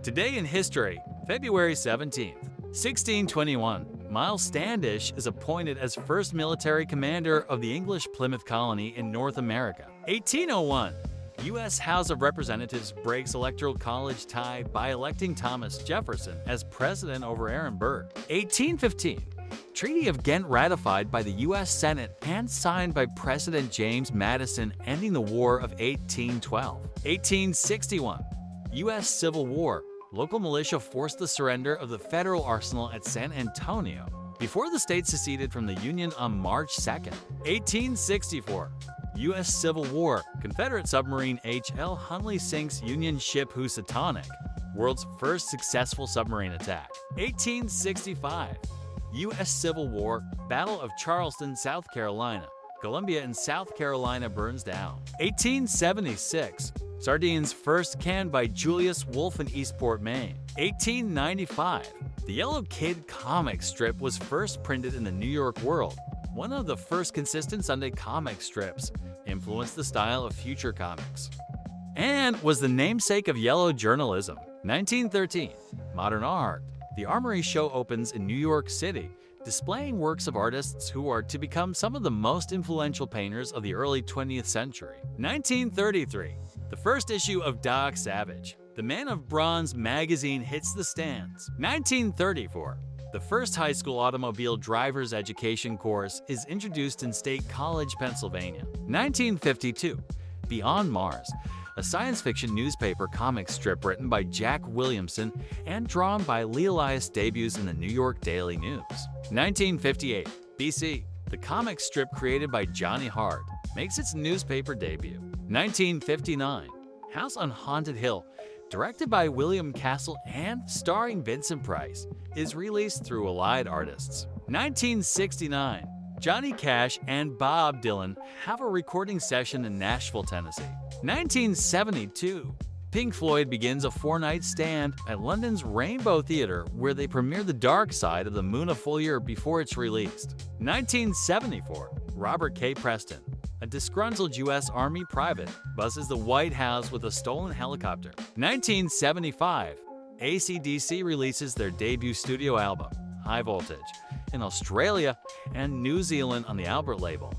Today in history, February 17th, 1621, Miles Standish is appointed as first military commander of the English Plymouth colony in North America. 1801, U.S. House of Representatives breaks Electoral College tie by electing Thomas Jefferson as president over Aaron Burr. 1815, Treaty of Ghent ratified by the U.S. Senate and signed by President James Madison, ending the War of 1812. 1861, U.S. Civil War. Local militia forced the surrender of the federal arsenal at San Antonio before the state seceded from the Union on March 2. 1864, U.S. Civil War. Confederate submarine H.L. Hunley sinks Union ship Housatonic, world's first successful submarine attack. 1865, U.S. Civil War. Battle of Charleston, South Carolina. Columbia in South Carolina burns down. 1876, sardines first canned by Julius Wolfe in Eastport, Maine. 1895, the Yellow Kid comic strip was first printed in the New York World. One of the first consistent Sunday comic strips, influenced the style of future comics, and was the namesake of yellow journalism. 1913, modern art. The Armory Show opens in New York City, displaying works of artists who are to become some of the most influential painters of the early 20th century. 1933, the first issue of Doc Savage, the Man of Bronze magazine hits the stands. 1934, the first high school automobile driver's education course is introduced in State College, Pennsylvania. 1952, Beyond Mars, a science fiction newspaper comic strip written by Jack Williamson and drawn by Lee Elias debuts in the New York Daily News. 1958, BC, the comic strip created by Johnny Hart makes its newspaper debut. 1959, House on Haunted Hill, directed by William Castle and starring Vincent Price, is released through Allied Artists. 1969, Johnny Cash and Bob Dylan have a recording session in Nashville, Tennessee. 1972, Pink Floyd begins a four-night stand at London's Rainbow Theatre where they premiere The Dark Side of the Moon a full year before it's released. 1974, Robert K. Preston, a disgruntled U.S. Army private, buzzes the White House with a stolen helicopter. 1975, AC/DC releases their debut studio album, High Voltage, in Australia and New Zealand on the Albert label.